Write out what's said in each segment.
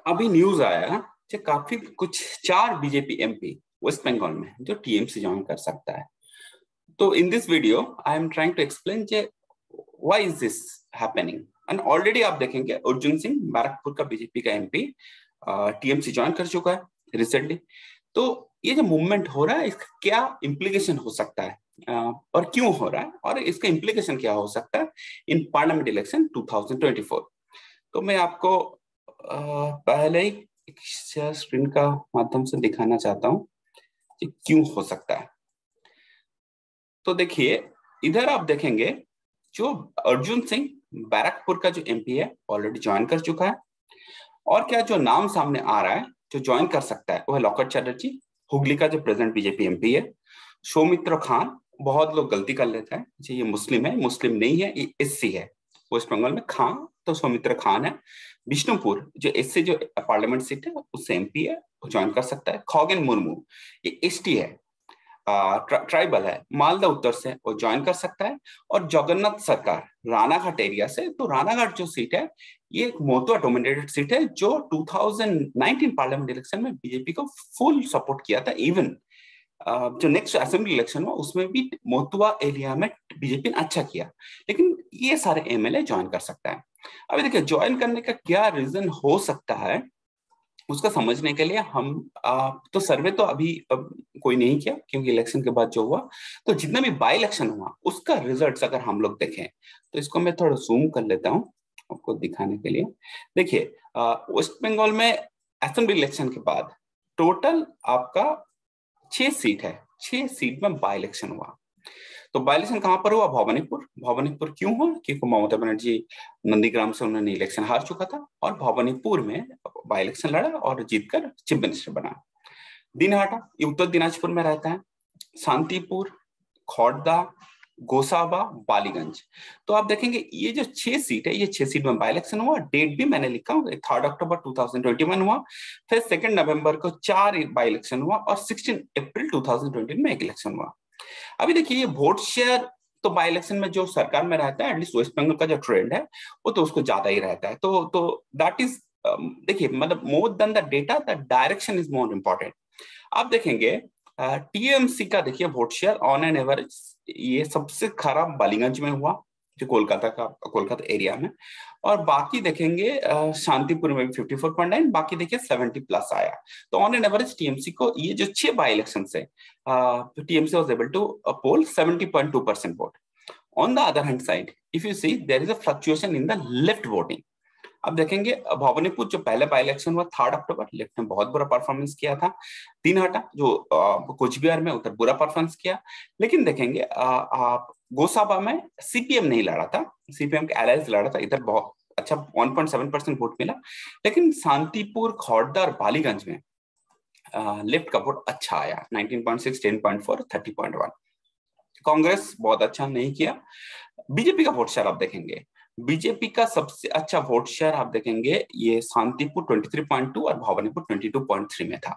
अभी न्यूज आया कि काफी कुछ 4 बीजेपी एमपी वेस्ट बंगाल में जो टीएमसी ज्वाइन कर सकता है। तो in this video I am trying to explain जे why is this happening. And already आप देखेंगे अर्जुन सिंह बैरकपुर का बीजेपी का एमपी टीएमसी ज्वाइन कर चुका है रिसेंटली। तो ये जो मूवमेंट हो रहा है इसका क्या इम्प्लीकेशन हो सकता है और क्यों हो रहा है और इसका इम्प्लीकेशन क्या हो सकता है इन पार्लियामेंट इलेक्शन 2024। तो मैं आपको पहले ही शेयर स्क्रीन का माध्यम से दिखाना चाहता हूं कि क्यों हो सकता है। तो देखिए इधर आप देखेंगे जो अर्जुन सिंह बैरकपुर का जो एमपी है ऑलरेडी ज्वाइन कर चुका है। और क्या जो नाम सामने आ रहा है जो ज्वाइन कर सकता है वो है लॉकेट चैटर्जी, हुगली का जो प्रेजेंट बीजेपी एमपी है। सौमित्र खान, बहुत लोग गलती कर लेते हैं जी ये मुस्लिम है, मुस्लिम नहीं है, ये एससी है वेस्ट बंगाल में। खान तो सौमित्र खान है। बिष्णुपुर जो एससी जो पार्लियामेंट सीट है उससे एमपी है, वो ज्वाइन कर सकता है। खगेन मुर्मू ये एसटी है, ट्राइबल है, मालदा उत्तर से, वो ज्वाइन कर सकता है। और जगन्नाथ सरकार रानाघाट एरिया से, तो रानाघाट जो सीट है ये एक मोतुआ डोमिनेटेड सीट है जो 2019 पार्लियामेंट इलेक्शन में बीजेपी को फुल सपोर्ट किया था। इवन जो नेक्स्ट असेंबली इलेक्शन हुआ उसमें भी मोतुआ एरिया में बीजेपी ने अच्छा किया। लेकिन ये सारे एमएलए ज्वाइन कर सकता है। अभी देखिए ज्वाइन करने का क्या रीजन हो सकता है उसका समझने के लिए हम तो सर्वे तो अभी कोई नहीं किया क्योंकि इलेक्शन के बाद जो हुआ, तो जितना भी बाई इलेक्शन हुआ उसका रिजल्ट्स अगर हम लोग देखें तो इसको मैं थोड़ा जूम कर लेता हूं आपको दिखाने के लिए। देखिए वेस्ट बंगाल में असेंबली इलेक्शन के बाद टोटल आपका 6 सीट है, 6 सीट में बाई इलेक्शन हुआ। तो बाई इलेक्शन कहां पर हुआ? भवानीपुर। भवानीपुर क्यों हुआ? क्योंकि ममता बनर्जी नंदीग्राम से उन्होंने इलेक्शन हार चुका था और भवानीपुर में बाई इलेक्शन लड़ा और जीतकर चीफ मिनिस्टर बना। दिनहाटा ये उत्तर दिनाजपुर में रहता है। शांतिपुर, खोड़दा, गोसाबा, बालीगंज। तो आप देखेंगे ये जो 6 सीट है, ये 6 सीट में बाई इलेक्शन हुआ। डेट भी मैंने लिखा हूँ, 3 अक्टूबर 2021 हुआ। फिर 2 नवंबर को 4 बाई इलेक्शन हुआ और 16 अप्रैल 2020 में एक इलेक्शन हुआ। अभी देखिए ये वोट शेयर तो बाई इलेक्शन में जो सरकार में रहता है एटलीस्ट वेस्ट बंगाल का जो ट्रेंड है वो तो उसको ज्यादा ही रहता है। तो दैट इज देखिए मतलब more than the data the direction is more important. आप देखेंगे टीएमसी का देखिए vote share on an average ये सबसे खराब बालीगंज में हुआ जो कोलकाता एरिया में। और बाकी देखेंगे शांतिपुर में भी 54.9, बाकी देखिए 70 प्लस आया। तो ऑन एन एवरेज टीएमसी को ये जो 6 बाई इलेक्शन से TMC was able to poll 70.2% vote. On the other hand side if you see there is a fluctuation in the left voting. अब देखेंगे भवानीपुर जो पहले बाई इलेक्शन हुआ 3 अक्टूबर, लेफ्ट ने बहुत बुरा परफॉर्मेंस किया था। दिनहाटा जो कुछ बिहार में उधर बुरा परफॉर्मेंस किया। लेकिन देखेंगे आप गोसाबा में सीपीएम नहीं लड़ा था, सीपीएम के एलायंस लड़ा था, इधर बहुत अच्छा 1.7% वोट मिला। लेकिन शांतिपुर, खोड़दा और बालीगंज में लेफ्ट का वोट अच्छा आया, 19.6, 10.4, 30.1। कांग्रेस बहुत अच्छा नहीं किया। बीजेपी का वोट शेयर आप देखेंगे, बीजेपी का सबसे अच्छा वोट शेयर आप देखेंगे ये शांतिपुर 23.2 और भवानीपुर 22.3 में था।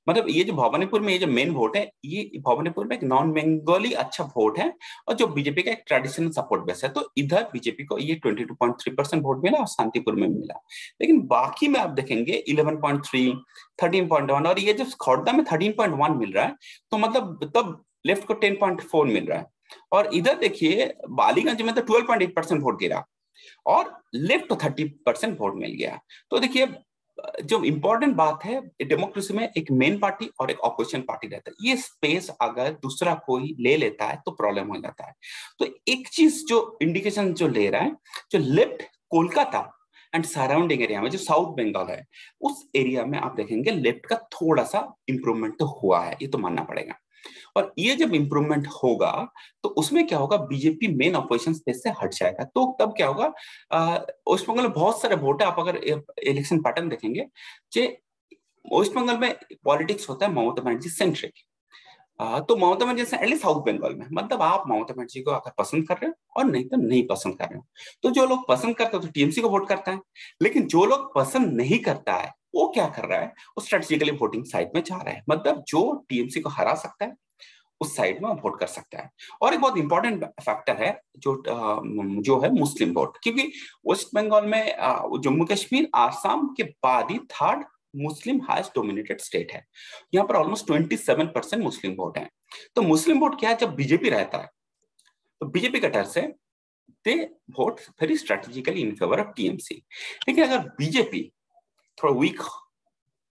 मतलब ये जो भवानीपुर में ये जो मेन वोट है ये भवानीपुर में एक नॉन बंगाली अच्छा वोट है और जो बीजेपी का एक ट्रेडिशनल सपोर्ट बेस है। तो इधर बीजेपी को ये 22.3% वोट मिला और शांतिपुर में मिला। लेकिन बाकी में आप देखेंगे 11.3, 13.1 और ये जो खोड़दा में 13.1 मिल रहा है, तो मतलब तब लेफ्ट को 10.4 मिल रहा है। और इधर देखिए बालीगंज में तो 12.8% वोट गिरा और लेफ्ट 30% वोट मिल गया। तो देखिए जो इंपॉर्टेंट बात है डेमोक्रेसी में एक मेन पार्टी और एक ऑपोजिशन पार्टी रहता है, ये स्पेस अगर दूसरा कोई ले लेता है तो प्रॉब्लम हो जाता है। तो एक चीज जो इंडिकेशन जो ले रहा है, जो left Kolkata and surrounding area में जो साउथ बंगाल है उस एरिया में आप देखेंगे लेफ्ट का थोड़ा सा इंप्रूवमेंट तो हुआ है, ये तो मानना पड़ेगा। और ये जब इंप्रूवमेंट होगा तो उसमें क्या होगा, बीजेपी मेन ऑपोजिशन स्पेस से हट जाएगा। तो तब क्या होगा, वेस्ट बंगाल में बहुत सारे वोट है। आप अगर इलेक्शन पैटर्न देखेंगे जे वेस्ट बंगाल में पॉलिटिक्स होता है ममता बनर्जी सेंट्रिक। तो ममता बनर्जी से एटलीस्ट साउथ बंगाल में मतलब आप ममता बनर्जी को अगर पसंद कर रहे हो और नहीं तो नहीं पसंद कर रहे हो। तो जो लोग पसंद करते हैं तो टीएमसी को वोट करता है। लेकिन जो लोग पसंद नहीं करता है वो क्या कर रहा है, वो स्ट्रेटेजिकली वोटिंग साइड में जा रहा है। मतलब जो टीएमसी को हरा सकता है उस साइड में वोट कर सकता है। और एक बहुत इंपॉर्टेंट फैक्टर है जो है मुस्लिम वोट, क्योंकि वेस्ट बंगाल में जम्मू कश्मीर आसाम के बाद ही थर्ड मुस्लिम हाईएस्ट डोमिनेटेड स्टेट है। यहाँ पर ऑलमोस्ट 27% मुस्लिम वोट है। तो मुस्लिम वोट क्या है, जब बीजेपी रहता है तो बीजेपी का तरफ से they vote very strategically in favour of TMC. लेकिन अगर बीजेपी थोड़ा वीक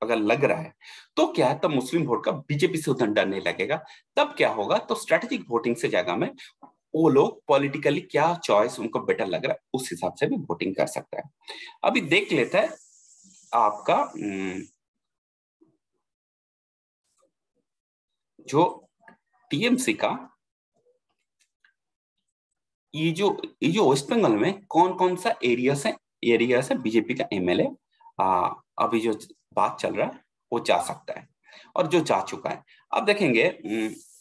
अगर लग रहा है तो क्या है, तब मुस्लिम वोट का बीजेपी से उतना डर नहीं लगेगा। तब क्या होगा, तो स्ट्रेटेजिक वोटिंग से जगह में वो लोग पॉलिटिकली क्या चॉइस उनको बेटर लग रहा है उस हिसाब से भी वोटिंग कर सकता है। अभी देख लेता है आपका जो टीएमसी का ये जो वेस्ट बंगाल में कौन कौन सा एरिया से बीजेपी का एमएलए अभी जो बात चल रहा है वो जा सकता है और जो जा चुका है। अब देखेंगे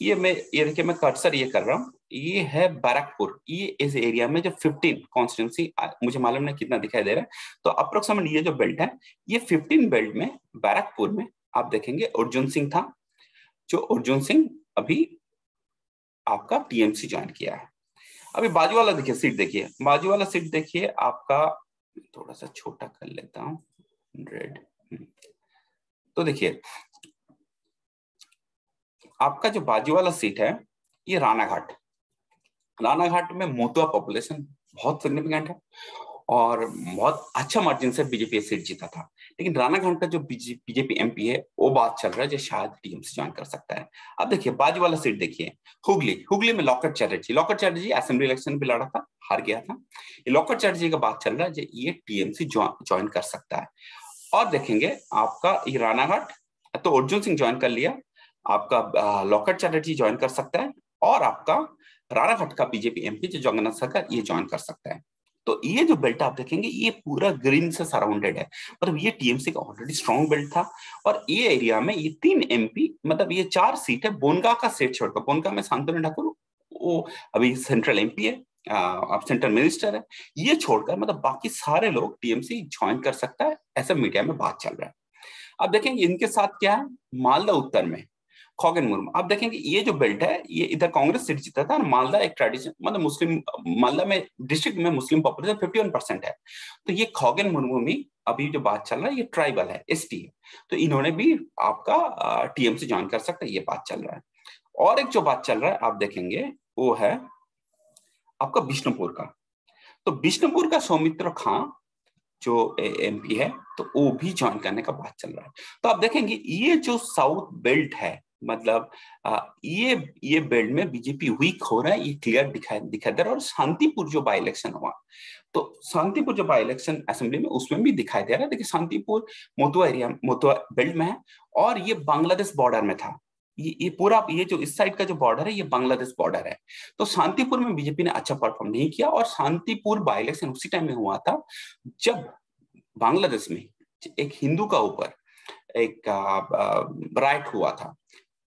ये देखिए मैं कर्सर ये कर रहा हूँ, ये है बैरकपुर। ये इस एरिया में जो 15 कॉन्स्टिट्यूंसी, मुझे मालूम नहीं कितना दिखाई दे रहा है, तो अप्रोक्सीमेट ये जो बेल्ट है ये 15 बेल्ट में बैरकपुर में आप देखेंगे अर्जुन सिंह था, जो अर्जुन सिंह अभी आपका टीएमसी ज्वाइन किया है। अभी बाजू वाला देखिए सीट, देखिए बाजू वाला सीट देखिए आपका, थोड़ा सा छोटा कर लेता हूँ 100। तो देखिए आपका जो बाजू वाला सीट है ये रानाघाट में मोतुआ पॉपुलेशन बहुत सिग्निफिकेंट है और बहुत अच्छा मार्जिन से बीजेपी सीट जीता था। लेकिन रानाघाट का जो बीजेपी एमपी है वो बात चल रहा है जो शायद टीएमसी ज्वाइन कर सकता है। अब देखिए बाजू वाला सीट देखिए हुगली में लॉकेट चैटर्जी असेंबली इलेक्शन भी लड़ा था, हार गया था। ये लॉकेट चैटर्जी का बात चल रहा है जो ये टीएमसी ज्वाइन कर सकता है। और देखेंगे आपका ये रानाघाट तो अर्जुन सिंह ज्वाइन कर लिया, आपका लॉकेट चैटर्जी ज्वाइन कर सकता है और आपका रानाघाट का बीजेपी एमपी जो जगन्नाथ सरकार ये ज्वाइन कर सकता है। तो ये जो बेल्ट आप देखेंगे ये पूरा ग्रीन से सराउंडेड है, मतलब ये टीएमसी का ऑलरेडी स्ट्रॉन्ग बेल्ट था। और ये एरिया में ये 3 एमपी, मतलब ये 4 सीट है बोनगा का सेट छोड़कर। बोनगा में शांतनु ठाकुर वो अभी सेंट्रल एमपी है, अब सेंट्रल मिनिस्टर है। ये छोड़कर मतलब बाकी सारे लोग टीएमसी ज्वाइन कर सकता है, ऐसा मीडिया में बात चल रहा है। अब देखेंगे इनके साथ क्या है, मालदा उत्तर में खगेन मुर्मू। आप देखेंगे ये जो बेल्ट है ये इधर कांग्रेस सीट जीता था, मालदा एक ट्रेडिशन मतलब मुस्लिम, मालदा में डिस्ट्रिक्ट में मुस्लिम पॉपुलेशन 51% है। तो ये खगेन मुर्मू में अभी जो बात चल रहा है ये ट्राइबल है, एसटी है, तो इन्होंने भी आपका टीएमसी ज्वाइन कर सकता है, ये बात चल रहा है। और एक जो बात चल रहा है आप देखेंगे वो है आपका बिष्णुपुर का। तो बिष्णुपुर का सौमित्र खां जो एमपी है तो वो भी ज्वाइन करने का बात चल रहा है। तो आप देखेंगे ये जो साउथ बेल्ट है, मतलब ये बेल्ट में बीजेपी वीक हो रहा है, ये क्लियर दिखाई दे रहा है। और शांतिपुर जो बाई इलेक्शन हुआ, तो शांतिपुर जो बाई इलेक्शन असेंबली में उसमें भी दिखाई दे रहा है। देखिए शांतिपुर मोतुआ बेल्ट में है और ये बांग्लादेश बॉर्डर में था। ये पूरा ये जो इस साइड का जो बॉर्डर है ये बांग्लादेश बॉर्डर है। तो शांतिपुर में बीजेपी ने अच्छा परफॉर्म नहीं किया। और शांतिपुर बाई इलेक्शन उसी टाइम में हुआ था जब बांग्लादेश में एक हिंदू का ऊपर एक राइट हुआ था।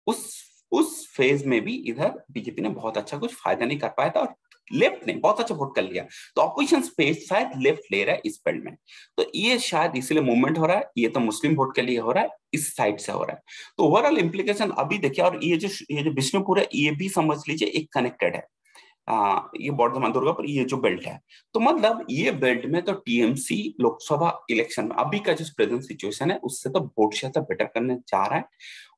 उस फेज में भी इधर बीजेपी ने बहुत अच्छा कुछ फायदा नहीं कर पाया था और लेफ्ट ने बहुत अच्छा वोट कर लिया। तो ऑपोजिशन स्पेस शायद लेफ्ट ले रहा है इस बेल्ट में, तो ये शायद इसलिए मूवमेंट हो रहा है। ये तो मुस्लिम वोट के लिए हो रहा है, इस साइड से हो रहा है। तो ओवरऑल इंप्लीकेशन अभी देखिए। और ये जो बिष्णुपुर है ये भी समझ लीजिए एक कनेक्टेड है, ये बर्धमान दुर्गापुर ये जो बेल्ट है। तो मतलब ये बेल्ट में तो टीएमसी लोकसभा इलेक्शन में अभी का जो प्रेजेंट सिचुएशन है उससे तो वोट शेयर तो बेटर करने जा रहा है।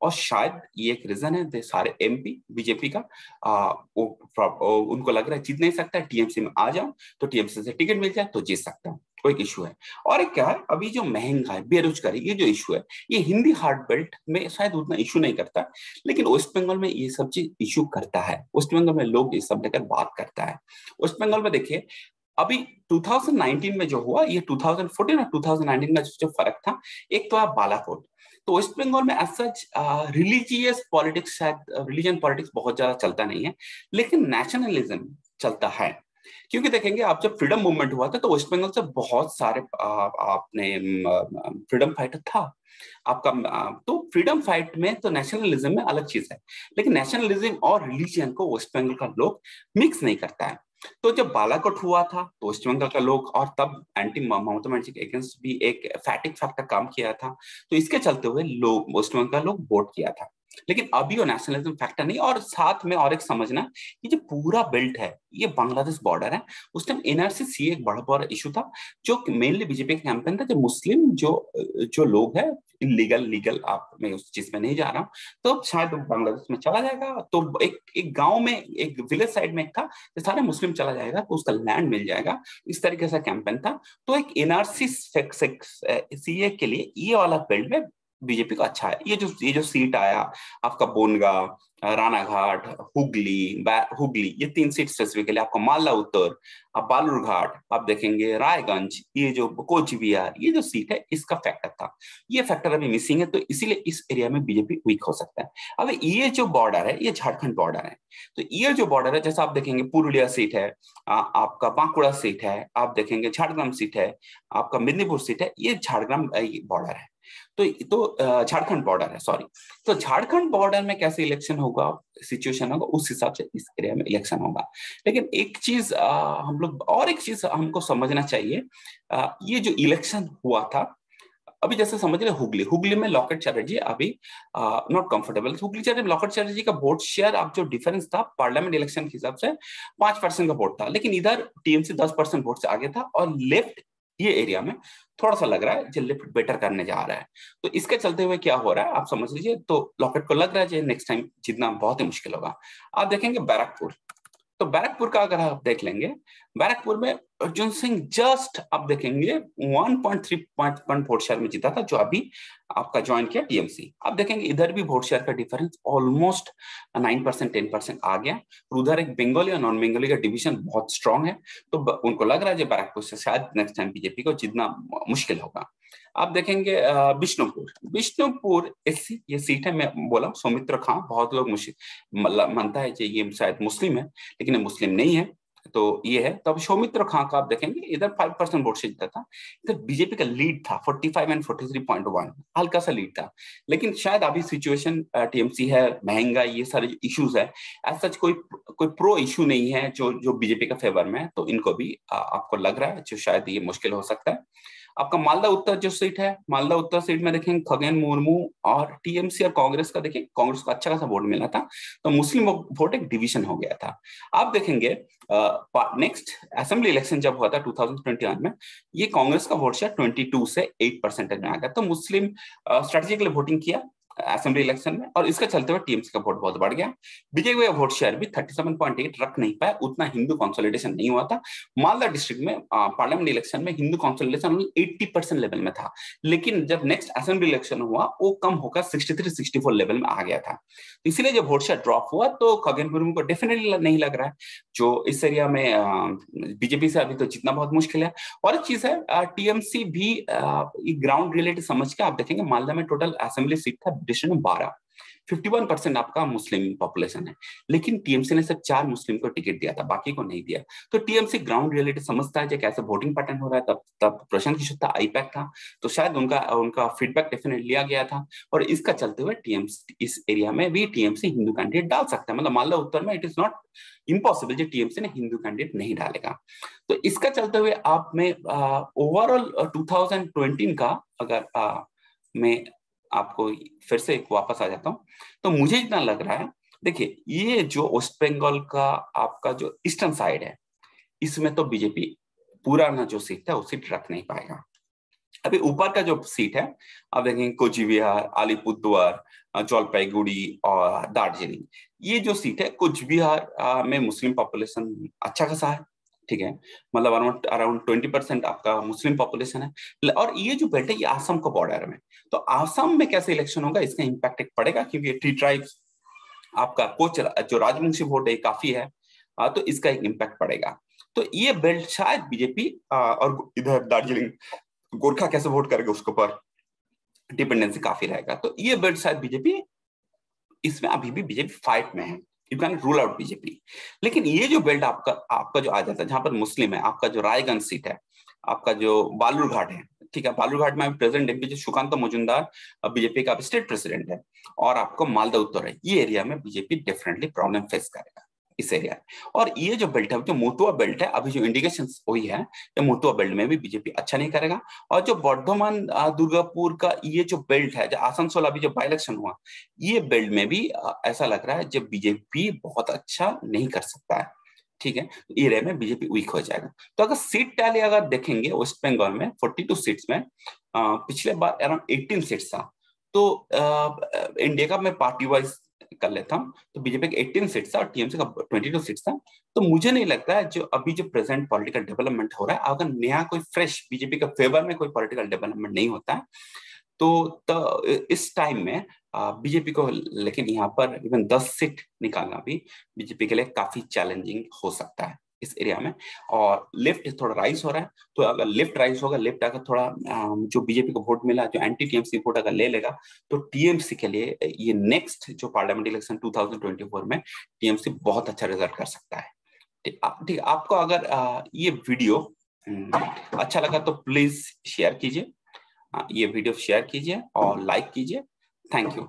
और शायद ये एक रीजन है सारे एमपी बीजेपी का उनको लग रहा है जीत नहीं सकता, टीएमसी में आ जाऊं तो टीएमसी से टिकट मिल जाए तो जीत सकता हूं, कोई इशू है। और एक क्या है, अभी जो महंगा है बेरोजगारी ये जो इशू है ये हिंदी हार्ड बेल्ट में शायद उतना इशू नहीं करता, लेकिन वेस्ट बंगाल में ये सब चीज इशू करता है। वेस्ट बंगाल में लोग ये सब लेकर बात करता है। वेस्ट बंगाल में देखिए अभी 2019 में जो हुआ ये 2014 और 2019 में जो फर्क था, एक तो आप बालाकोट। तो वेस्ट बंगाल में एज सच रिलीजियस पॉलिटिक्स, शायद रिलीजन पॉलिटिक्स बहुत ज्यादा चलता नहीं है, लेकिन नेशनलिज्म चलता है। क्योंकि देखेंगे आप जब फ्रीडम मूवमेंट हुआ था तो वेस्ट बंगाल से बहुत सारे आपने फ्रीडम फाइटर था आपका। तो फ्रीडम फाइट में तो नेशनलिज्म में अलग चीज है, लेकिन नेशनलिज्म और रिलीजन को वेस्ट बंगाल का लोग मिक्स नहीं करता है। तो जब बालाकोट हुआ था तो वेस्ट बंगाल का लोग, और तब एंटी ममता बनर्जी के अगेंस्ट भी एक फैटिक फैक्टर काम किया था, तो इसके चलते हुए लोग वेस्ट बंगाल का लोग वोट किया था। लेकिन अभी वो नेशनलिज्म फैक्टर नहीं। और साथ में और एक समझना, ये जो पूरा बेल्ट है ये बांग्लादेश बॉर्डर है। उस टाइम एनआरसी सी एक बड़ा बड़ा इशू था, जो मेनली बीजेपी का कैंपेन था, जो मुस्लिम जो लोग हैं इलीगल लीगल, आप मैं उस चीज में नहीं जा रहा हूँ, तो शायद बांग्लादेश में चला जाएगा। तो एक गांव में, एक विलेज साइड में एक था, सारे मुस्लिम चला जाएगा तो उसका लैंड मिल जाएगा, इस तरीके से कैंपेन था। तो एक एनआरसी सीए के लिए ये वाला बेल्ट में बीजेपी का अच्छा है। ये जो सीट आया आपका बोनगा, रानाघाट, हुगली, ये 3 सीट स्पेसिफिकली आपका मालदा उत्तर, आप बालूरघाट, आप देखेंगे रायगंज, ये जो कोच बिहार, ये जो सीट है इसका फैक्टर था। ये फैक्टर अभी मिसिंग है, तो इसीलिए इस एरिया में बीजेपी वीक हो सकता है। अब ये जो बॉर्डर है ये झारखंड बॉर्डर है, तो ये जो बॉर्डर है जैसा आप देखेंगे पुरुलिया सीट है, आपका बांकुड़ा सीट है, आप देखेंगे झारग्राम सीट है, आपका मेदिनीपुर सीट है, ये झारग्राम बॉर्डर है। तो झारखंड बॉर्डर है, सॉरी। तो झारखंड बॉर्डर में कैसे इलेक्शन होगा, सिचुएशन होगा, उस हिसाब से इस एरिया में इलेक्शन होगा। लेकिन एक चीज हम लोग, और एक चीज हमको समझना चाहिए, ये जो इलेक्शन हुआ था अभी, जैसे समझ रहे हुगली में लॉकेट चैटर्जी अभी not comfortable. Hooghly Chatterjee, locket Chatterjee का वोट शेयर, अब जो डिफरेंस था पार्लियामेंट इलेक्शन के हिसाब से 5% का वोट था, लेकिन इधर टीएमसी 10% वोट से आगे था, और लेफ्ट ये एरिया में थोड़ा सा लग रहा है जो लेफ्ट बेटर करने जा रहा है। तो इसके चलते हुए क्या हो रहा है आप समझ लीजिए, तो लॉकेट को लग रहा है नेक्स्ट टाइम जीतना बहुत ही मुश्किल होगा। आप देखेंगे बैरकपुर, तो बैरकपुर का अगर आप देख लेंगे, बैरकपुर में अर्जुन सिंह जस्ट आप देखेंगे 1.3 पॉइंट वोट शेयर में जीता था, जो अभी आपका ज्वाइन किया टीएमसी। आप देखेंगे इधर भी वोट शेयर का डिफरेंस ऑलमोस्ट 9%, 10% आ गया। उधर एक बंगाली और नॉन बंगाली का डिवीजन बहुत स्ट्रांग है, तो उनको लग रहा है बैरकपुर से शायद नेक्स्ट टाइम बीजेपी को जीतना मुश्किल होगा। आप देखेंगे बिष्णुपुर ये सीट है, मैं बोला सौमित्र खां, बहुत लोग मानता है कि ये शायद मुस्लिम है, लेकिन ये मुस्लिम नहीं है, तो ये है। तो अब सौमित्र खां का आप देखेंगे इधर 5% वोट से जीता था, इधर बीजेपी का लीड था 45 एंड 43.1, हल्का सा लीड था। लेकिन शायद अभी सिचुएशन टीएमसी है, महंगा, ये सारे जो इश्यूज है, एज सच कोई प्रो इशू नहीं है जो बीजेपी का फेवर में है, तो इनको भी आपको लग रहा है जो शायद ये मुश्किल हो सकता है। आपका मालदा उत्तर जो सीट है, मालदा उत्तर सीट में देखेंगे खगेन मुर्मू और टीएमसी और कांग्रेस का, देखिए कांग्रेस को अच्छा खासा वोट मिला था, तो मुस्लिम वोट एक डिवीजन हो गया था। आप देखेंगे नेक्स्ट असेंबली इलेक्शन जब हुआ था 2021 में, ये कांग्रेस का वोट शेयर 22 से 8% में आ गया, तो मुस्लिम स्ट्रेटेजिकली वोटिंग किया असेंबली इलेक्शन में, और इसका चलते हुए टीएमसी का वोट बहुत बढ़ गया। बीजेपी का वोट शेयर भी 37.8 रख नहीं पाया, उतना हिंदू कंसोलिडेशन नहीं हुआ था। मालदा डिस्ट्रिक्ट में पार्लियामेंट इलेक्शन में हिंदू कंसोलिडेशन 80% लेवल में था, लेकिन जब नेक्स्ट असेंबली इलेक्शन हुआ वो कम होकर 63-64 लेवल में आ गया था। इसीलिए जब वोट शेयर ड्रॉप हुआ तो खगेन मुर्मू को डेफिनेटली नहीं लग रहा है जो इस एरिया में बीजेपी से अभी तो जीतना बहुत मुश्किल है। और एक चीज है, टीएमसी भी ग्राउंड रिलेटेड समझ के आप देखेंगे मालदा में टोटल असेंबली सीट था डिस्ट्रिक्ट में 12, 51% आपका मुस्लिम पॉपुलेशन है, लेकिन टीएमसी ने सिर्फ 4 मुस्लिम को टिकट दिया था, बाकी को नहीं दिया। तो टीएमसी ग्राउंड रिलेटेड समझता है कैसे वोटिंग पैटर्न हो रहा है, तब प्रशांत किशोर था, आईपैक था, तो शायद उनका फीडबैक डेफिनेटली लिया गया था, और इसका चलते हुए टीएमसी इस एरिया में भी टीएमसी हिंदू कैंडिडेट डाल सकता है। मतलब मालदा उत्तर में इट इज नॉट इम्पॉसिबल जो टीएमसी ने हिंदू कैंडिडेट नहीं डालेगा। तो इसका चलते हुए आप में ओवरऑल 2020 का अगर मैं आपको फिर से वापस आ जाता हूं, तो मुझे इतना लग रहा है, देखिए ये जो वेस्ट बंगाल का आपका जो ईस्टर्न साइड है, इसमें तो बीजेपी पूरा ना जो सीट है वो सीट रख नहीं पाएगा। अभी ऊपर का जो सीट है आप देखेंगे कोचबिहार, अलीपुरद्वार, जलपाईगुड़ी और दार्जिलिंग, ये जो सीट है कोचबिहार में मुस्लिम पॉपुलेशन अच्छा खासा है, ठीक है, मतलब अराउंड 20% आपका मुस्लिम पॉपुलेशन है। और ये जो बेल्ट है ये आसाम का बॉर्डर में, तो आसाम में कैसे इलेक्शन होगा इसका इम्पैक्ट पड़ेगा, क्योंकि ट्री ट्राइब्स आपका कोच जो राजवंशी वोट है काफी है, तो इसका एक इम्पैक्ट पड़ेगा। तो ये बेल्ट शायद बीजेपी और इधर दार्जिलिंग गोरखा कैसे वोट करेगा उसके ऊपर डिपेंडेंसी काफी रहेगा। तो ये बेल्ट शायद बीजेपी, इसमें अभी भी बीजेपी फाइट में है, you can rule out BJP. लेकिन ये जो बेल्ट आपका जो आ जाता है जहां पर मुस्लिम है, आपका जो रायगंज सीट है, आपका जो बालूरघाट है, ठीक है, बालूरघाट में प्रेसिडेंट एमपी जो सुकांत मजुमदार बीजेपी का स्टेट प्रेसिडेंट है, और आपको मालदा उत्तर है, ये एरिया में बीजेपी डेफिनेटली प्रॉब्लम फेस करेगा। इस एरिया। और ये जो बेल्ट है, जो मोतुआ बेल्ट है, अभी जो इंडिकेशन वही है, ये मोतुआ बेल्ट में भी बीजेपी अच्छा नहीं करेगा। और जो बर्धमान दुर्गापुर का ये जो बेल्ट है, जो आसनसोल अभी जो बाई इलेक्शन हुआ, ये बेल्ट में भी ऐसा लग रहा है जब बीजेपी बहुत अच्छा नहीं कर सकता है। ठीक है, ये एरिया में बीजेपी वीक हो जाएगा। तो अगर सीट टैली अगर देखेंगे वेस्ट बंगाल में 42 सीट्स में, पिछले बार अराउंड 18 सीट्स था। तो इंडिया का मैं पार्टी वाइज कर लेता हूँ, तो बीजेपी का 18 सीट्स था और टीएमसी का 22 सीट्स था। तो मुझे नहीं लगता है जो अभी जो प्रेजेंट पॉलिटिकल डेवलपमेंट हो रहा है, अगर नया कोई फ्रेश बीजेपी का फेवर में कोई पॉलिटिकल डेवलपमेंट नहीं होता है, तो इस टाइम में बीजेपी को, लेकिन यहाँ पर इवन 10 सीट निकालना भी बीजेपी के लिए काफी चैलेंजिंग हो सकता है इस एरिया में। और लेफ्ट थोड़ा राइज हो रहा है, तो अगर लेफ्ट राइज होगा, लेफ्ट अगर थोड़ा जो बीजेपी को वोट मिला, जो एंटी टीएमसी वोट अगर ले लेगा, तो टीएमसी के लिए ये नेक्स्ट जो पार्लियामेंट इलेक्शन 2024 में टीएमसी बहुत अच्छा रिजल्ट कर सकता है। ठीक, आपको अगर ये वीडियो अच्छा लगा तो प्लीज शेयर कीजिए, ये वीडियो शेयर कीजिए और लाइक कीजिए। Thank you.